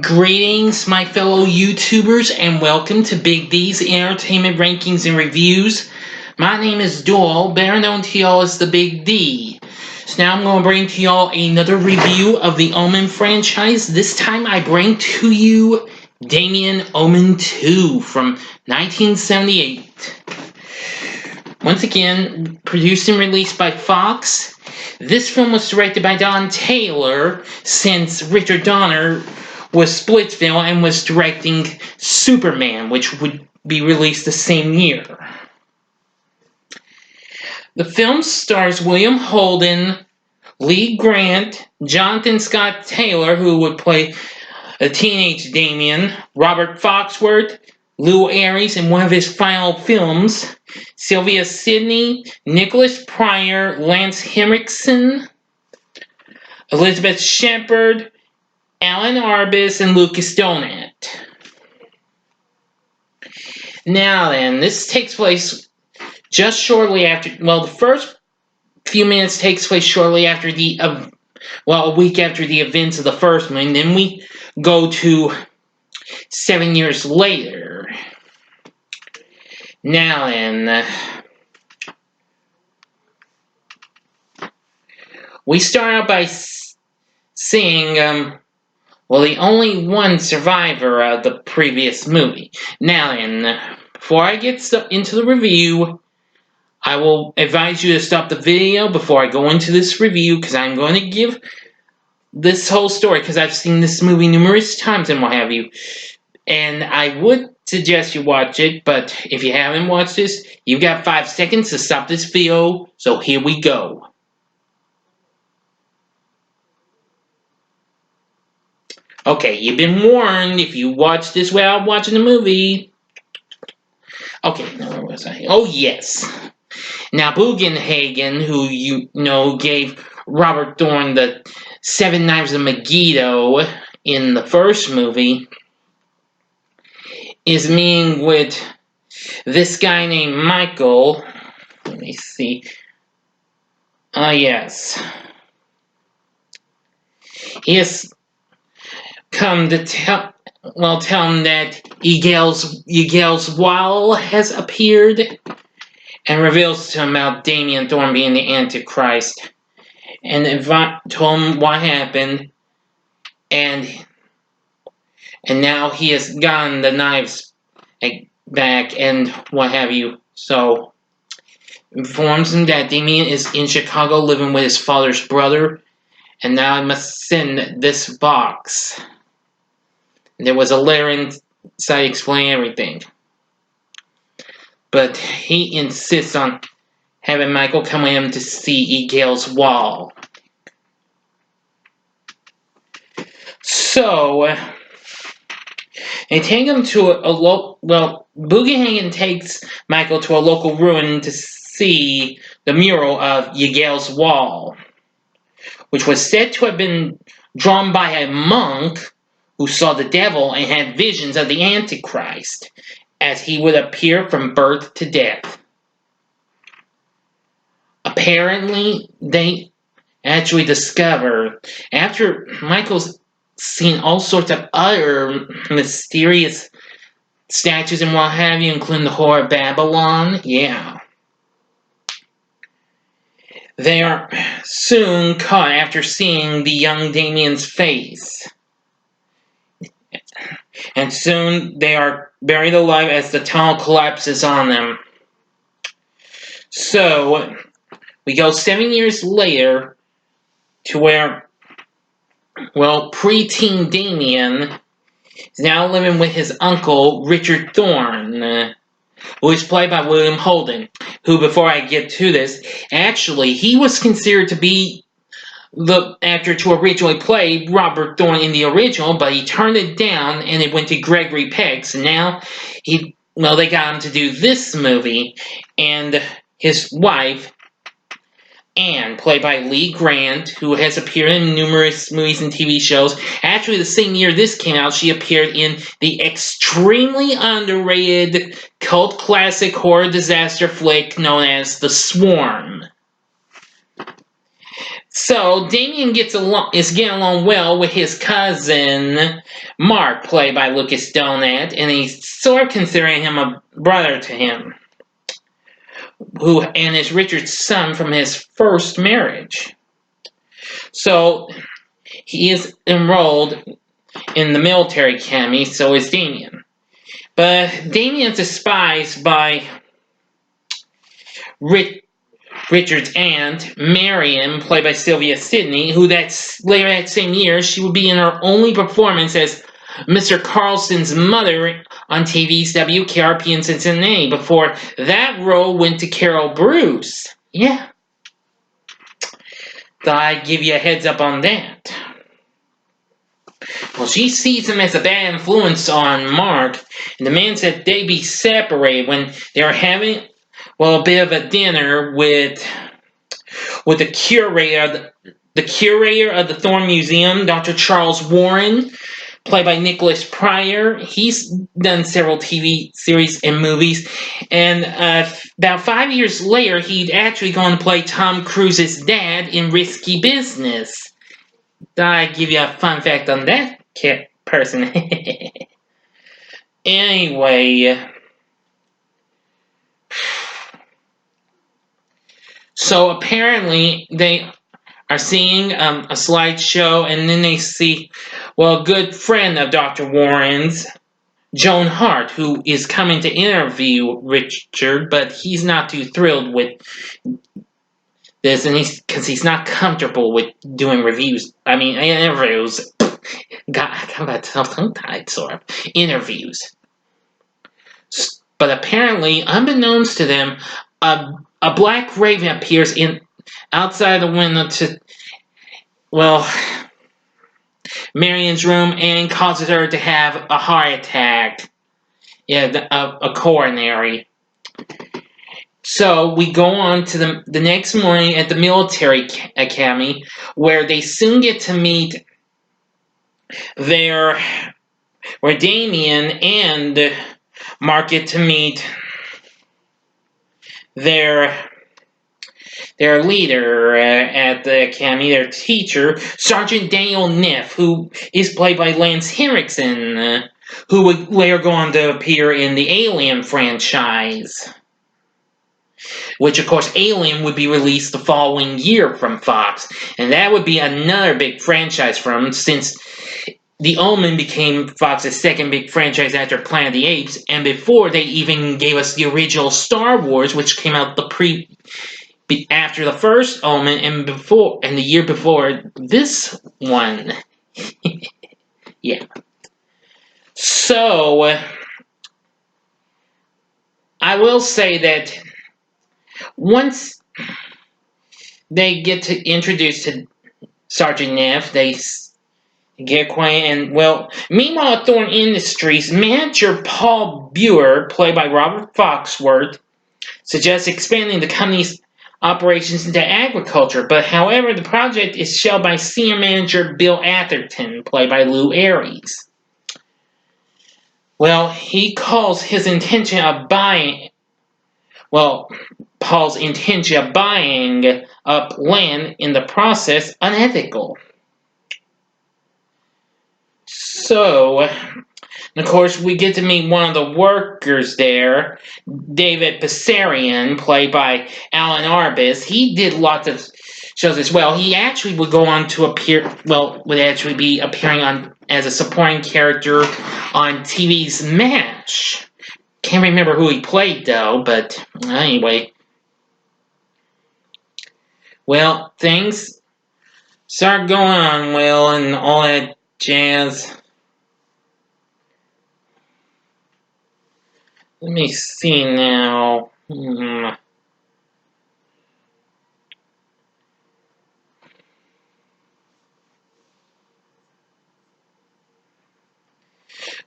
Greetings, my fellow YouTubers, and welcome to Big D's Entertainment Rankings and Reviews. My name is Doyle, better known to y'all as the Big D. So now I'm going to bring to y'all another review of the Omen franchise. This time I bring to you Damien Omen II from 1978. Once again, produced and released by Fox. This film was directed by Don Taylor, since Richard Donner was Splitsville and was directing Superman, which would be released the same year. The film stars William Holden, Lee Grant, Jonathan Scott Taylor, who would play a teenage Damien, Robert Foxworth, Lou Aries in one of his final films, Sylvia Sidney, Nicholas Pryor, Lance Henriksen, Elizabeth Shepard, Alan Arbus, and Lucas Donat. Now then, this takes place just shortly after, well, the first few minutes takes place shortly after a week after the events of the first one, and then we go to 7 years later. Now then, we start out by seeing, the only one survivor of the previous movie. Now then, before I get into the review, I will advise you to stop the video before I go into this review, because I'm going to give this whole story, because I've seen this movie numerous times and what have you. And I would suggest you watch it, but if you haven't watched this, you've got 5 seconds to stop this video, so here we go. Okay, you've been warned if you watch this without watching the movie. Okay, now where was I? Oh, yes. Now, Bugenhagen, who you know gave Robert Thorne the 7 Knives of Megiddo in the first movie, is meeting with this guy named Michael. Let me see. Yes. He has come to tell him that Yigael's Wall has appeared, and reveals to him about Damien Thorne being the Antichrist, and told him what happened, and now he has gotten the knives back and what have you. So informs him that Damien is in Chicago living with his father's brother, and now I must send this box. There was a letter inside explaining everything. But he insists on having Michael come with him to see Yigael's Wall. So they take him to Bugenhagen takes Michael to a local ruin to see the mural of Yigael's Wall, which was said to have been drawn by a monk who saw the devil and had visions of the Antichrist, as he would appear from birth to death. Apparently, they actually discover, after Michael's seen all sorts of other mysterious statues and what have you, including the Whore of Babylon, they are soon caught after seeing the young Damien's face. And soon they are buried alive as the tunnel collapses on them. So, we go 7 years later to where, preteen Damien is now living with his uncle, Richard Thorne, who is played by William Holden, who, before I get to this, actually, he was considered to be the actor to originally play Robert Thorne in the original, but he turned it down and it went to Gregory Peck. So now they got him to do this movie, and his wife, Anne, played by Lee Grant, who has appeared in numerous movies and TV shows. Actually, the same year this came out, she appeared in the extremely underrated cult classic horror disaster flick known as The Swarm. So Damien is getting along well with his cousin Mark, played by Lucas Donat, and he's sort of considering him a brother to him, and is Richard's son from his first marriage. So he is enrolled in the military academy, so is Damien. But Damien's despised by Richard's aunt, Marion, played by Sylvia Sidney, who later that same year, she would be in her only performance as Mr. Carlson's mother on TV's WKRP in Cincinnati. Before that role went to Carol Bruce. Yeah. Thought I'd give you a heads up on that. Well, she sees him as a bad influence on Mark, and demands that they be separated when they're having, a bit of a dinner with the curator of the Thorn Museum, Dr. Charles Warren, played by Nicholas Pryor. He's done several TV series and movies, and about 5 years later, he'd actually gone to play Tom Cruise's dad in Risky Business. Thought I'd give you a fun fact on that person. Anyway, so apparently they are seeing a slideshow, and then they see, a good friend of Dr. Warren's, Joan Hart, who is coming to interview Richard, but he's not too thrilled with this, and because he's not comfortable with doing reviews. I mean, interviews. God, I'm about to tongue-tied, sort of. Interviews. But apparently, unbeknownst to them, a black raven appears outside the window to, Marion's room and causes her to have a heart attack. Yeah, a coronary. So we go on to the next morning at the military academy, where they soon get to meet where Damien and Mark get to meet their leader at the academy, their teacher, Sergeant Daniel Neff, who is played by Lance Henriksen, who would later go on to appear in the Alien franchise. Which, of course, Alien would be released the following year from Fox. And that would be another big franchise for them, since The Omen became Fox's second big franchise after Planet of the Apes, and before they even gave us the original Star Wars, which came out after the first Omen, and the year before this one. Yeah. So, I will say that once they get to introduce to Sergeant Neff, they get acquainted, and, meanwhile at Thorn Industries, manager Paul Buer, played by Robert Foxworth, suggests expanding the company's operations into agriculture, but however, the project is shelved by senior manager Bill Atherton, played by Lou Aries. He calls his intention of buying, Paul's intention of buying up land in the process unethical. So, of course, we get to meet one of the workers there, David Passerian, played by Alan Arbus. He did lots of shows as well. He actually would go on to would actually be appearing as a supporting character on TV's MASH. Can't remember who he played, though, but anyway. Things start going on, and all that jazz. Let me see now.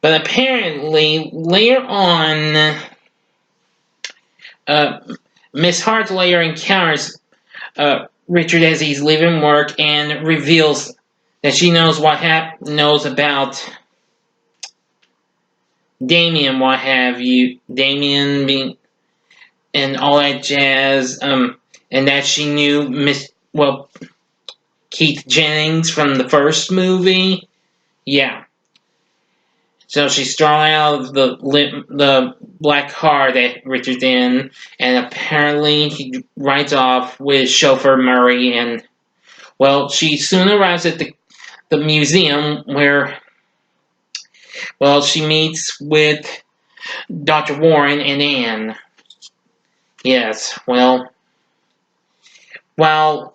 But apparently, later on, Miss Hart later encounters Richard as he's leaving work and reveals that she knows knows about Damien, what have you. Damien being and all that jazz, and that she knew Keith Jennings from the first movie. Yeah. So she's thrown out of the black car that Richard's in, and apparently he rides off with chauffeur Murray, and well, she soon arrives at the museum where, well, she meets with Dr. Warren and Anne. Yes, well, while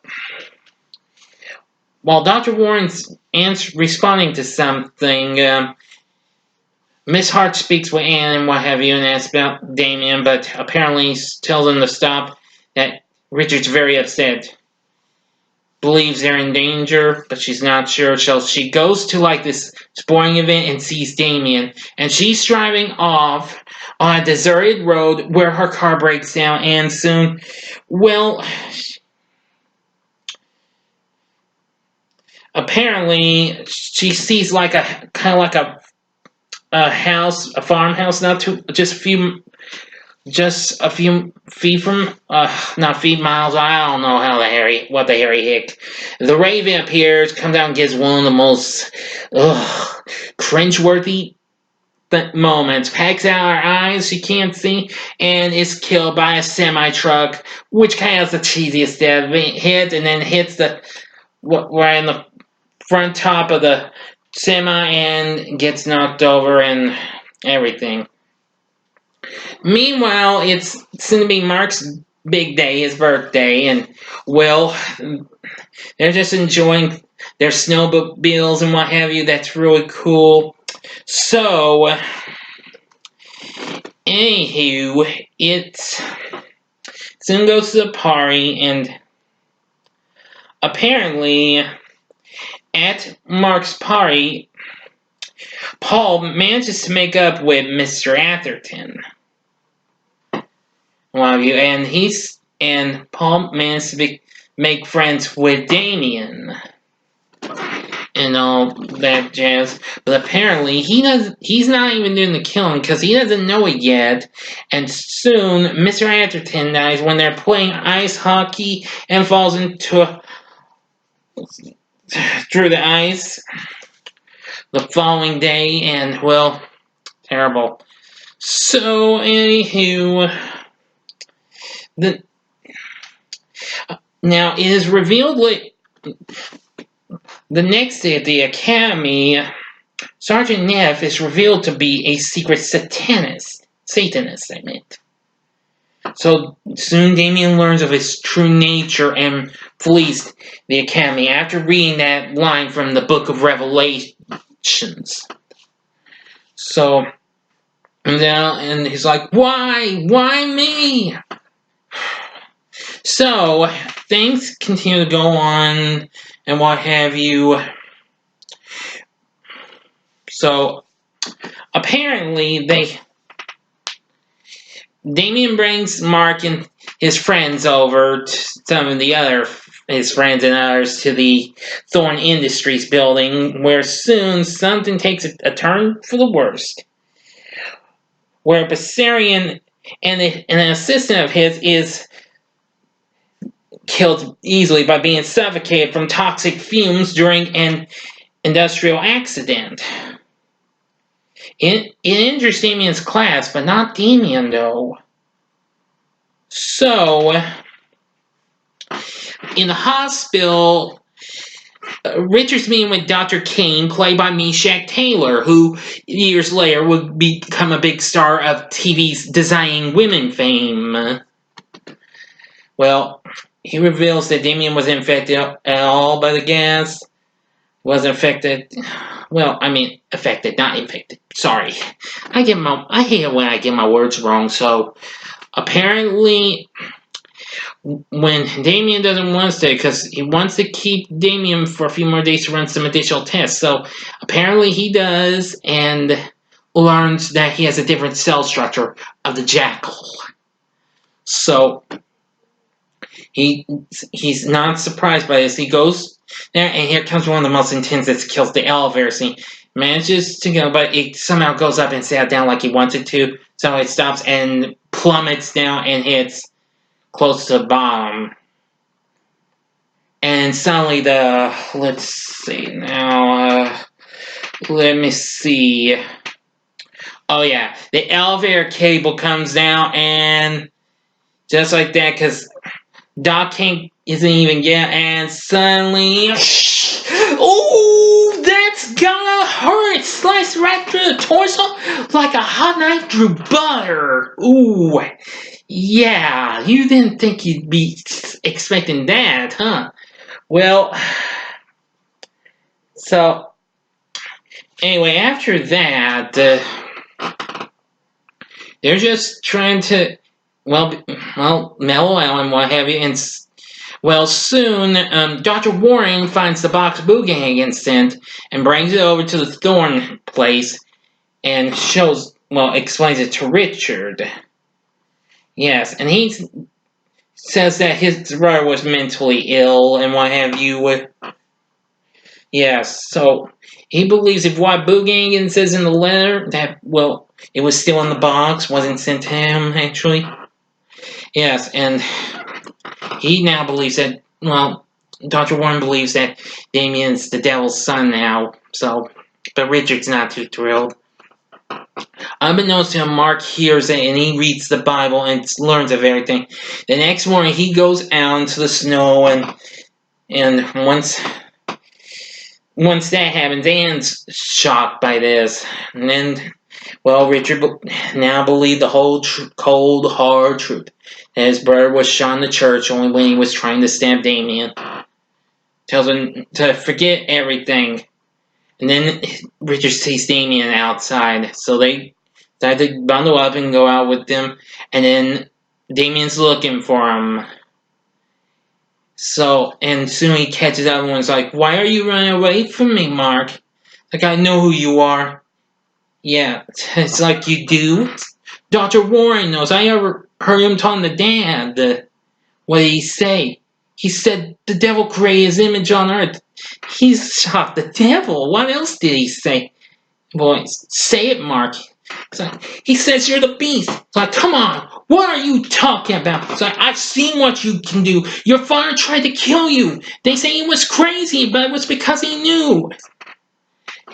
Dr. Warren's responding to something, Miss Hart speaks with Anne and what have you and asks about Damien, but apparently tells him to stop, that Richard's very upset. Believes they're in danger, but she's not sure. So she goes to like this sporting event and sees Damien, and she's driving off on a deserted road where her car breaks down, and soon, well, apparently she sees like a kind of like a house, a farmhouse, just a few feet from, not feet, miles. I don't know what the hairy hick. The Raven appears, comes out and gives one of the most cringeworthy moments. Pecks out her eyes, she can't see, and is killed by a semi truck, which kind of has the cheesiest death. Hit and then hits right in the front top of the semi and gets knocked over and everything. Meanwhile, it's soon to be Mark's big day, his birthday, and well, they're just enjoying their snowmobiles and what have you. That's really cool. So, anywho, it soon goes to the party, and apparently, at Mark's party, Paul manages to make up with Mr. Atherton. One of you, and Paul managed to make friends with Damien and all that jazz. But apparently he's not even doing the killing because he doesn't know it yet. And soon Mr. Atherton dies when they're playing ice hockey and falls through the ice the following day, and well, terrible. So anywho, now it is revealed the next day at the academy, Sergeant Neff is revealed to be a secret Satanist, I meant. So soon Damien learns of his true nature and flees the academy after reading that line from the Book of Revelations. So, and he's like, why? Why me? So, things continue to go on and what have you. So, apparently, Damien brings Mark and his friends over, some of his friends and others, to the Thorn Industries building, where soon something takes a turn for the worst. Where Bessarion and an assistant of his is killed easily by being suffocated from toxic fumes during an industrial accident. It injures Damien's class, but not Damien, though. So, in the hospital, Richard's meeting with Dr. Kane, played by Meshach Taylor, who years later would become a big star of TV's Designing Women fame. Well, he reveals that Damien wasn't infected at all by the gas. Wasn't affected. Well, I mean, affected, not infected. Sorry. I hate it when I get my words wrong. So, apparently, when Damien doesn't want to stay, because he wants to keep Damien for a few more days to run some additional tests. So, apparently he does, and learns that he has a different cell structure of the jackal. So, he's not surprised by this. He goes there, and here comes one of the most intense that kills the elevator scene. Manages to go, but it somehow goes up and sat down like he wanted to. So it stops and plummets down and hits close to the bottom. And suddenly let's see now, let me see. Oh yeah, the elevator cable comes down, and just like that, because Doc King isn't even yet, and suddenly, ooh, that's gonna hurt! Slice right through the torso like a hot knife through butter. Ooh, yeah, you didn't think you'd be expecting that, huh? Well, so anyway, after that, they're just trying to, mellow out and what have you, and soon, Dr. Warren finds the box Boogahagen sent and brings it over to the Thorn place and explains it to Richard. Yes, and he says that his brother was mentally ill and what have you. Yes, so he believes if what Boogahagen says in the letter that, it was still in the box, wasn't sent to him, actually. Yes, and he now believes that, Dr. Warren believes that Damien's the devil's son now, but Richard's not too thrilled. Unbeknownst to him, Mark hears it and he reads the Bible and learns of everything. The next morning, he goes out into the snow, and once that happens, Anne's shocked by this. And then, Richard now believed the whole cold, hard truth. That his brother was shot in the church only when he was trying to stab Damien. Tells him to forget everything. And then Richard sees Damien outside. So they decide to bundle up and go out with them. And then Damien's looking for him. And soon he catches up and is like, "Why are you running away from me, Mark? Like, I know who you are." Yeah, it's like you do. Dr. Warren knows. I ever heard him talking to Dad. What did he say? He said the devil created his image on earth. He's shot the devil. What else did he say? Boy, say it, Mark. He says you're the beast. It's like, come on. What are you talking about? It's like, I've seen what you can do. Your father tried to kill you. They say he was crazy, but it was because he knew.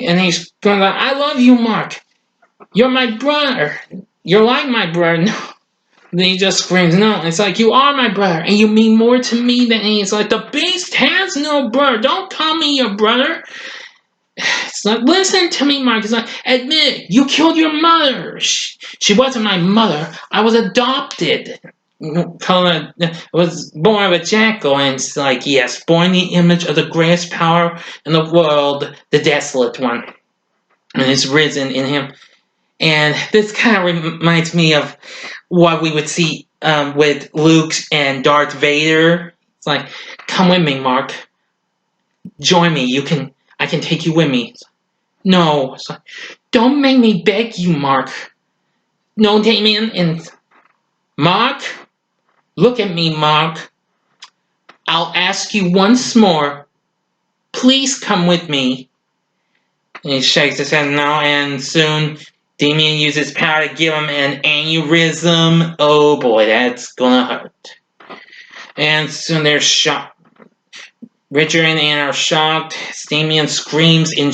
And he's going like, I love you, Mark. You're my brother. You're like my brother. No. Then he just screams, no. It's like, you are my brother, and you mean more to me than he. It's like, the beast has no brother. Don't call me your brother. It's like, listen to me, Mark. It's like, admit it. You killed your mother. She wasn't my mother. I was adopted. I was born of a jackal, and it's like, yes, born in the image of the greatest power in the world, the desolate one. And it's risen in him. And this kind of reminds me of what we would see with Luke and Darth Vader. It's like, come with me, Mark. Join me. I can take you with me. No. It's like, don't make me beg you, Mark. No, Damien. And Mark, look at me, Mark. I'll ask you once more. Please come with me. And he shakes his head no, and soon Damien uses power to give him an aneurysm. Oh boy, that's gonna hurt. And soon they're shocked. Richard and Anne are shocked. Damien screams in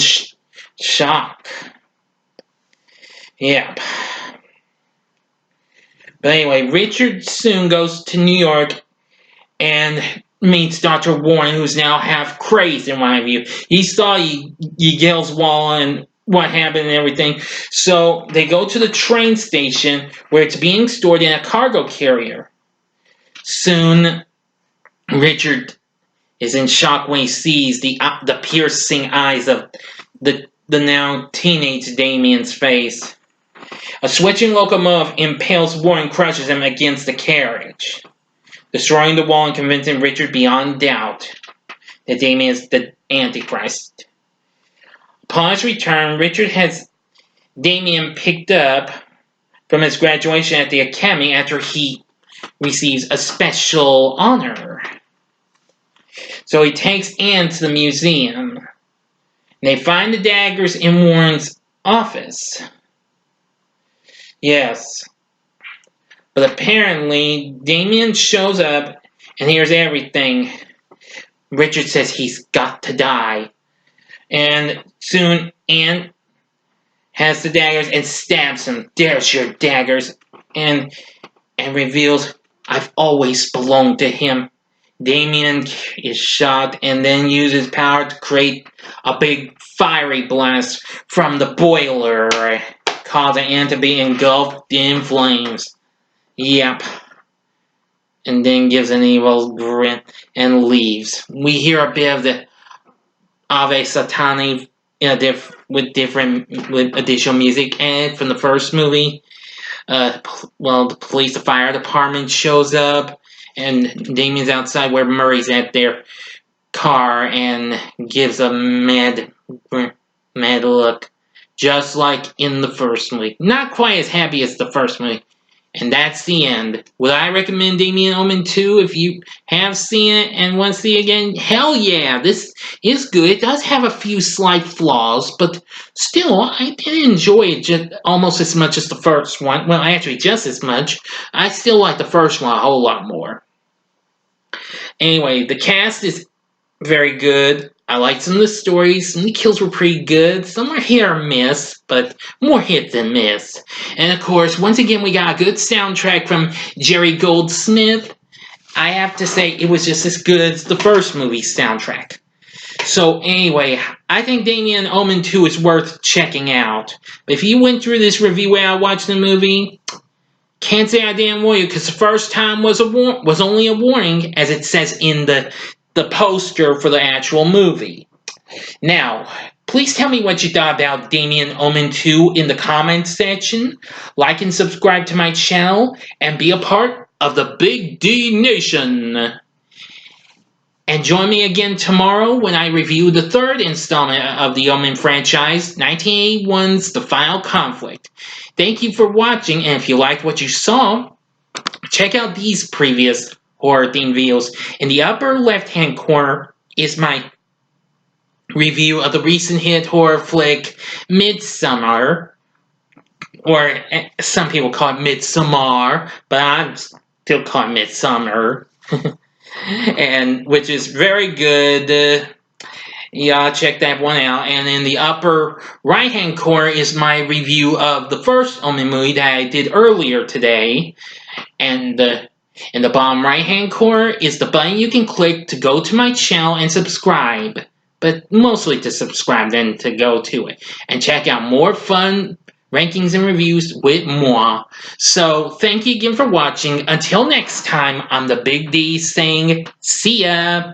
shock. Yeah. But anyway, Richard soon goes to New York and meets Dr. Warren, who's now half crazed in my view. He saw Yale's wall and what happened and everything. So they go to the train station where it's being stored in a cargo carrier. Soon, Richard is in shock when he sees the piercing eyes of the now teenage Damien's face. A switching locomotive impales Warren and crushes him against the carriage, destroying the wall and convincing Richard beyond doubt that Damien is the Antichrist. Upon his return, Richard has Damien picked up from his graduation at the academy after he receives a special honor. So he takes Anne to the museum. And they find the daggers in Warren's office. Yes. But apparently, Damien shows up and hears everything. Richard says he's got to die. And soon Anne has the daggers and stabs him. There's your daggers. And reveals, I've always belonged to him. Damien is shot and then uses power to create a big fiery blast from the boiler, causing Anne to be engulfed in flames. Yep. And then gives an evil grin and leaves. We hear a bit of the Ave Satani with additional music and from the first movie. The fire department shows up, and Damien's outside where Murray's at their car and gives a mad look, just like in the first movie. Not quite as happy as the first movie. And that's the end. Would I recommend Damien Omen 2 if you have seen it and want to see it again? Hell yeah, this is good. It does have a few slight flaws, but still, I did enjoy it just almost as much as the first one. Well, actually, just as much. I still like the first one a whole lot more. Anyway, the cast is very good. I liked some of the stories. Some of the kills were pretty good. Some are hit or miss, but more hit than miss. And of course, once again, we got a good soundtrack from Jerry Goldsmith. I have to say, it was just as good as the first movie's soundtrack. So anyway, I think Damien Omen 2 is worth checking out. If you went through this review while watching the movie, can't say I didn't warn you, because the first time was only a warning, as it says in the poster for the actual movie. Now, please tell me what you thought about Damien Omen 2 in the comments section. Like and subscribe to my channel and be a part of the Big D Nation. And join me again tomorrow when I review the third installment of the Omen franchise, 1981's The Final Conflict. Thank you for watching, and if you liked what you saw, check out these previous horror-themed videos. In the upper left-hand corner is my review of the recent hit horror flick Midsommar, or some people call it Midsommar, but I'm still calling it Midsummer, and which is very good. Yeah, check that one out. And in the upper right-hand corner is my review of the first Omen movie that I did earlier today, and in the bottom right-hand corner is the button you can click to go to my channel and subscribe. But mostly to subscribe than to go to it. And check out more fun rankings and reviews with moi. So, thank you again for watching. Until next time, I'm the Big D saying, see ya!